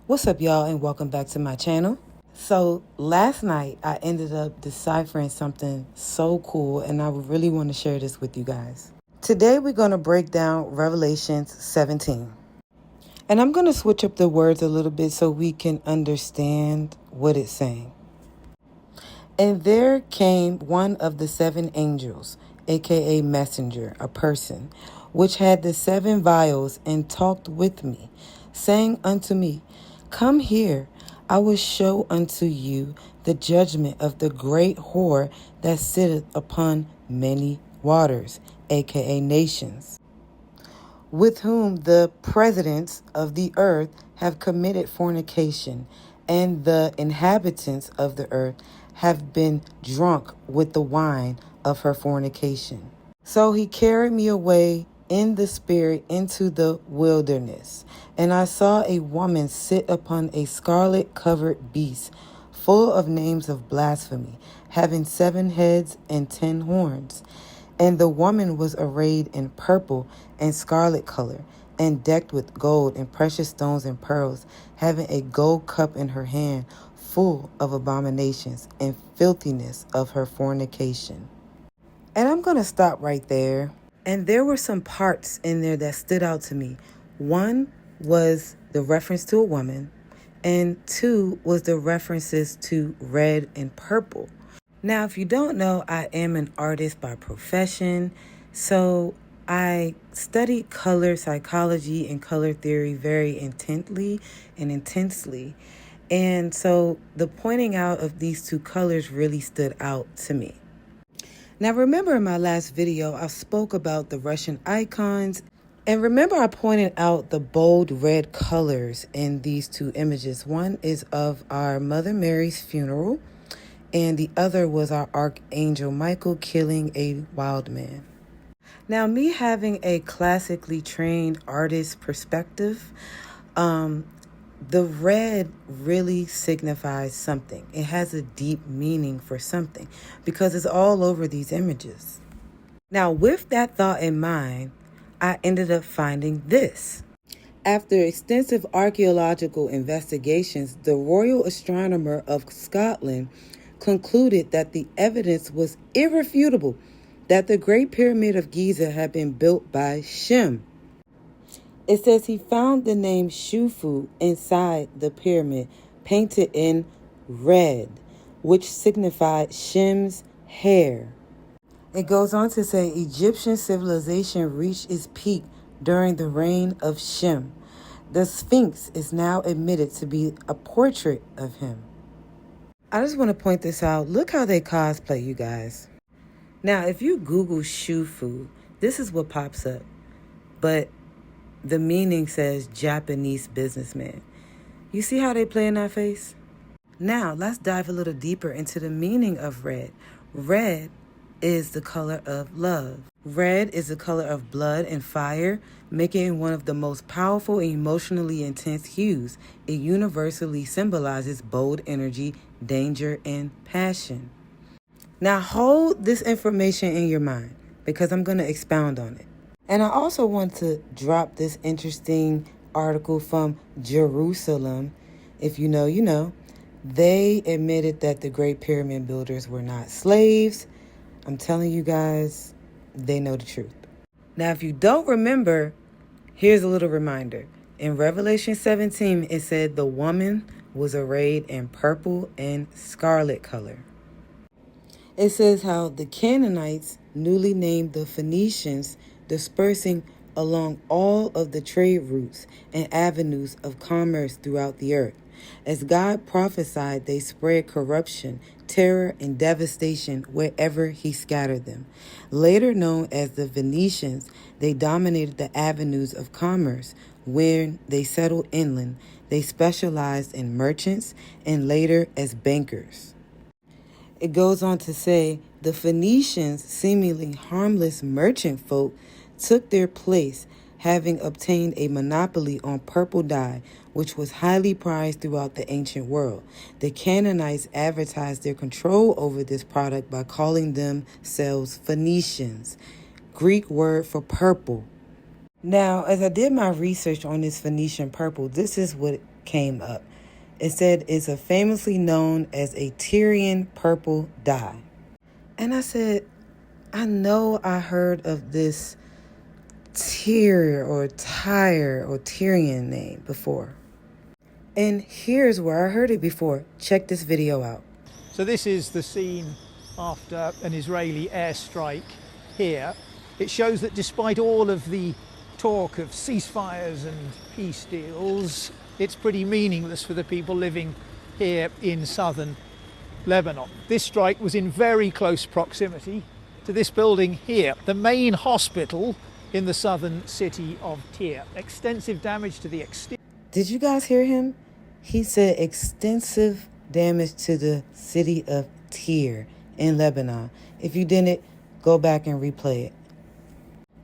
What's up, y'all, and welcome back to my channel. So last night I ended up deciphering something so cool, and I really want to share this with you guys. Today we're going to break down Revelations 17. And I'm going to switch up the words a little bit so we can understand what it's saying. And there came one of the seven angels, aka messenger, a person, which had the seven vials, and talked with me, saying unto me, Come here, I will show unto you the judgment of the great whore that sitteth upon many waters, aka nations, with whom the presidents of the earth have committed fornication, and the inhabitants of the earth have been drunk with the wine of her fornication. So he carried me away in the spirit into the wilderness, and I saw a woman sit upon a scarlet-covered beast, full of names of blasphemy, having 7 heads and 10 horns. And the woman was arrayed in purple and scarlet color, and decked with gold and precious stones and pearls, having a gold cup in her hand, full of abominations and filthiness of her fornication. And I'm going to stop right there. And there were some parts in there that stood out to me. One was the reference to a woman, and 2 was the references to red and purple. Now, if you don't know, I am an artist by profession, so I studied color psychology and color theory very intently and intensely. And so the pointing out of these 2 colors really stood out to me. Now, remember in my last video, I spoke about the Russian icons. And remember, I pointed out the bold red colors in these 2 images. One is of our Mother Mary's funeral, and the other was our Archangel Michael killing a wild man. Now, me having a classically trained artist perspective, the red really signifies something. It has a deep meaning for something because it's all over these images. Now, with that thought in mind, I ended up finding this. After extensive archaeological investigations, the Royal Astronomer of Scotland concluded that the evidence was irrefutable that the Great Pyramid of Giza had been built by Shem. It says he found the name Shufu inside the pyramid, painted in red, which signified Shem's hair. It goes on to say Egyptian civilization reached its peak during the reign of Shem. The Sphinx is now admitted to be a portrait of him. I just want to point this out. Look how they cosplay, you guys. Now, if you Google Shufu, this is what pops up. But the meaning says Japanese businessman. You see how they play in our face? Now, let's dive a little deeper into the meaning of red. Red is the color of love. Red is the color of blood and fire, making it one of the most powerful and emotionally intense hues. It universally symbolizes bold energy, danger, and passion. Now hold this information in your mind because I'm going to expound on it. And I also want to drop this interesting article from Jerusalem. If you know, you know. They admitted that the Great Pyramid builders were not slaves. I'm telling you guys, they know the truth. Now, if you don't remember, here's a little reminder. In Revelation 17, it said the woman was arrayed in purple and scarlet color. It says how the Canaanites, newly named the Phoenicians, dispersing along all of the trade routes and avenues of commerce throughout the earth. As God prophesied, they spread corruption, terror, and devastation wherever he scattered them. Later known as the Venetians, they dominated the avenues of commerce. When they settled inland, they specialized in merchants and later as bankers. It goes on to say, the Phoenicians, seemingly harmless merchant folk, took their place, having obtained a monopoly on purple dye, which was highly prized throughout the ancient world. The Canaanites advertised their control over this product by calling themselves Phoenicians, Greek word for purple. Now, as I did my research on this Phoenician purple, this is what came up. It said it's a famously known as a Tyrian purple dye. And I said, I know I heard of this Tyr or Tyre or Tyrian name before. And here's where I heard it before. Check this video out. So this is the scene after an Israeli airstrike here. It shows that despite all of the talk of ceasefires and peace deals, it's pretty meaningless for the people living here in southern Lebanon. This strike was in very close proximity to this building here, the main hospital in the southern city of Tyre. Extensive damage to the exterior. Did you guys hear him? He said extensive damage to the city of Tyre in Lebanon. If you didn't, go back and replay it.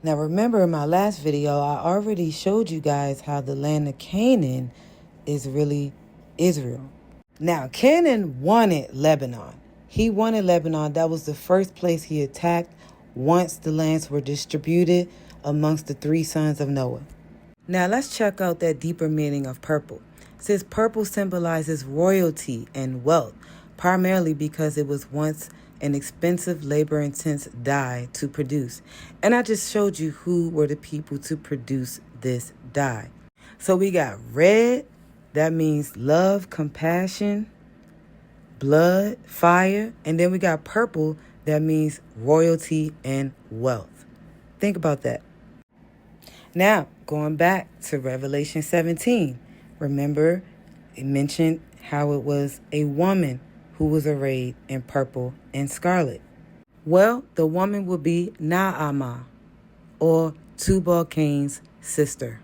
Now remember, in my last video, I already showed you guys how the land of Canaan is really Israel. Now, Canaan wanted Lebanon. He wanted Lebanon. That was the first place he attacked once the lands were distributed amongst the three sons of Noah. Now, let's check out that deeper meaning of purple. It says purple symbolizes royalty and wealth, primarily because it was once an expensive, labor-intense dye to produce. And I just showed you who were the people to produce this dye. So we got red, that means love, compassion, blood, fire. And then we got purple, that means royalty and wealth. Think about that. Now, going back to Revelation 17. Remember, it mentioned how it was a woman who was arrayed in purple and scarlet. Well, the woman would be Naamah, or Tubal-Cain's sister,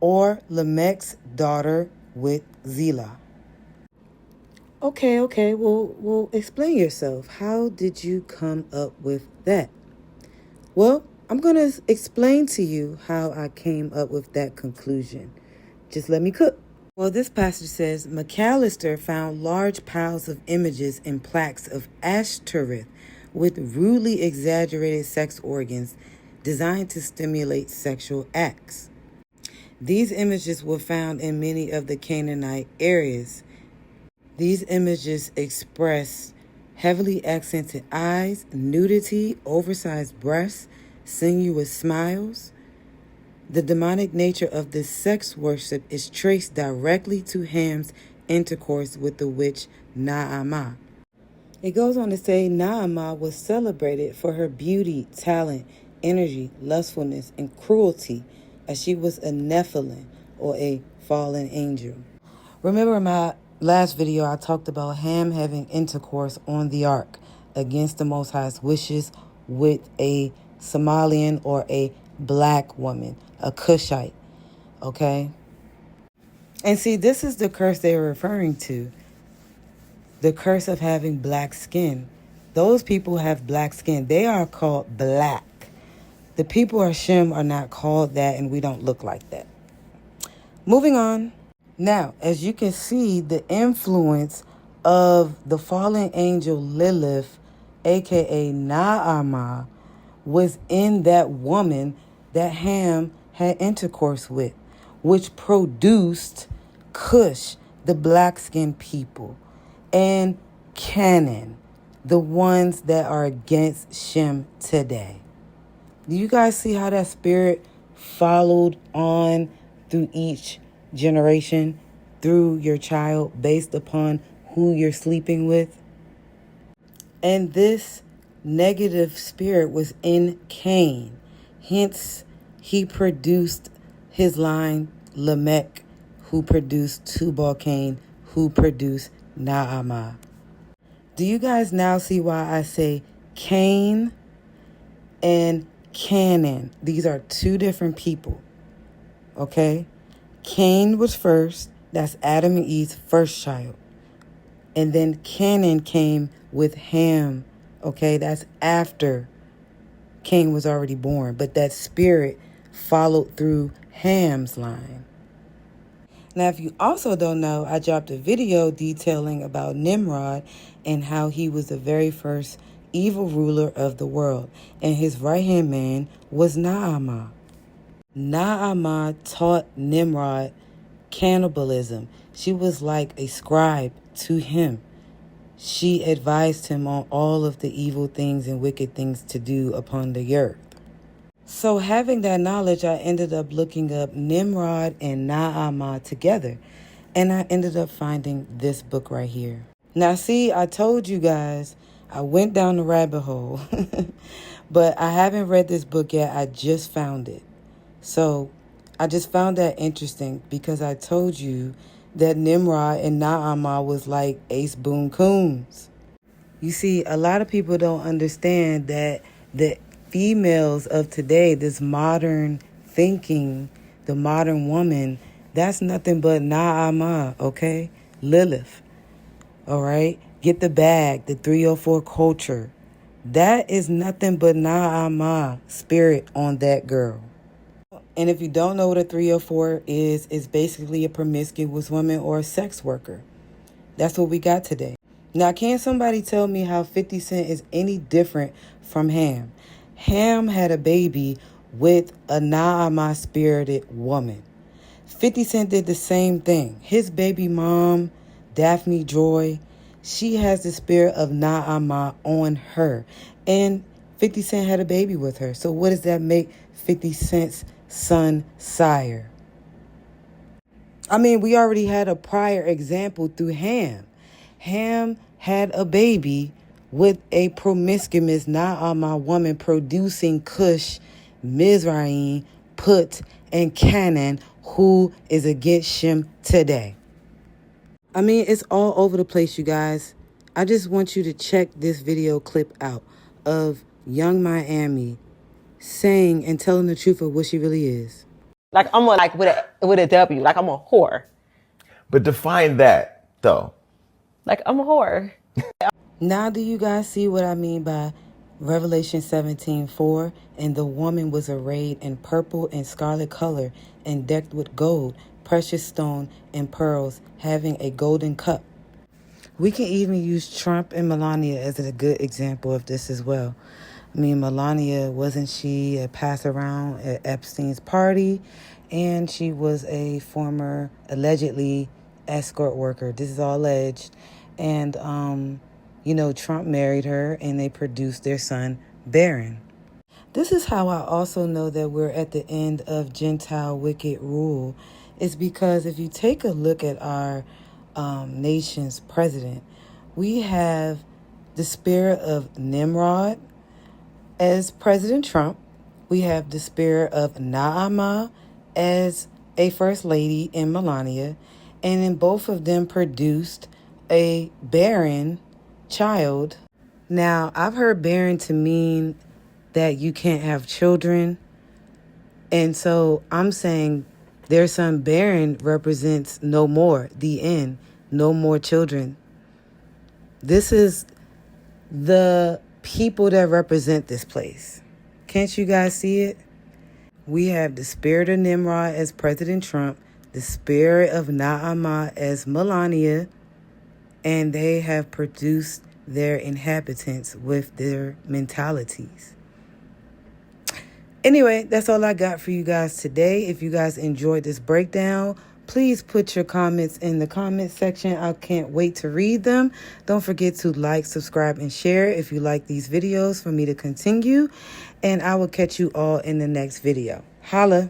or Lamech's daughter with Zillah. Okay, well, explain yourself. How did you come up with that? Well, I'm going to explain to you how I came up with that conclusion. Just let me cook. Well, this passage says, McAllister found large piles of images and plaques of Ashtoreth with rudely exaggerated sex organs designed to stimulate sexual acts. These images were found in many of the Canaanite areas. These images express heavily accented eyes, nudity, oversized breasts, sinuous smiles. The demonic nature of this sex worship is traced directly to Ham's intercourse with the witch Naamah. It goes on to say Naamah was celebrated for her beauty, talent, energy, lustfulness, and cruelty, as she was a Nephilim, or a fallen angel. Remember in my last video, I talked about Ham having intercourse on the ark against the Most High's wishes with a Somalian or a black woman, a Cushite, okay? And see, this is the curse they were referring to, the curse of having black skin. Those people have black skin. They are called black. The people of Shem are not called that, and we don't look like that. Moving on. Now, as you can see, the influence of the fallen angel Lilith, aka Naamah, was in that woman that Ham had intercourse with, which produced Cush, the black-skinned people, and Canaan, the ones that are against Shem today. Do you guys see how that spirit followed on through each generation, through your child, based upon who you're sleeping with? And this negative spirit was in Cain. Hence, he produced his line, Lamech, who produced Tubal-Cain, who produced Naamah. Do you guys now see why I say Cain and Canaan? These are two different people, okay? Cain was first. That's Adam and Eve's first child. And then Canaan came with Ham, okay? That's after Cain was already born. But that spirit followed through Ham's line. Now, if you also don't know, I dropped a video detailing about Nimrod and how he was the very first evil ruler of the world. And his right-hand man was Naamah. Naamah taught Nimrod cannibalism. She was like a scribe to him. She advised him on all of the evil things and wicked things to do upon the earth. So having that knowledge, I ended up looking up Nimrod and Naamah together. And I ended up finding this book right here. Now, see, I told you guys, I went down the rabbit hole. But I haven't read this book yet. I just found it. So I just found that interesting because I told you that Nimrod and Naamah was like Ace Boone Coons. You see, a lot of people don't understand that the females of today, this modern thinking, the modern woman, that's nothing but Naamah, okay? Lilith, all right? Get the bag, the 304 culture. That is nothing but Naamah spirit on that girl. And if you don't know what a 304 is, it's basically a promiscuous woman or a sex worker. That's what we got today. Now, can somebody tell me how 50 Cent is any different from Ham? Ham had a baby with a Naamah spirited woman. 50 Cent did the same thing. His baby mom, Daphne Joy, she has the spirit of Naamah on her. And 50 Cent had a baby with her. So what does that make 50 Cent's son sire? I mean, we already had a prior example through Ham. Ham had a baby with a promiscuous Naamah woman producing Cush, Mizraim, Put, and Canaan, who is against Shem today. I mean, it's all over the place, you guys. I just want you to check this video clip out of Young Miami saying and telling the truth of what she really is. Like I'm a, like with a W. Like I'm a whore. But define that, though. Like I'm a whore. Now do you guys see what I mean by Revelation 17:4? And the woman was arrayed in purple and scarlet color and decked with gold, precious stone, and pearls, having a golden cup. We can even use Trump and Melania as a good example of this as well. I mean, Melania, wasn't she a pass-around at Epstein's party? And she was a former, allegedly, escort worker. This is all alleged. And, Trump married her and they produced their son, Barron. This is how I also know that we're at the end of Gentile wicked rule. It's because if you take a look at our nation's president, we have the spirit of Nimrod as President Trump. We have the spirit of Naamah as a first lady in Melania. And then both of them produced a barren child. Now, I've heard barren to mean that you can't have children. And so I'm saying their son Barron represents no more, the end, no more children. This is the people that represent this place. Can't you guys see it? We have the spirit of Nimrod as President Trump, the spirit of Naamah as Melania, and they have produced their inhabitants with their mentalities. Anyway, that's all I got for you guys today. If you guys enjoyed this breakdown, please put your comments in the comment section. I can't wait to read them. Don't forget to like, subscribe, and share if you like these videos for me to continue. And I will catch you all in the next video. Holla.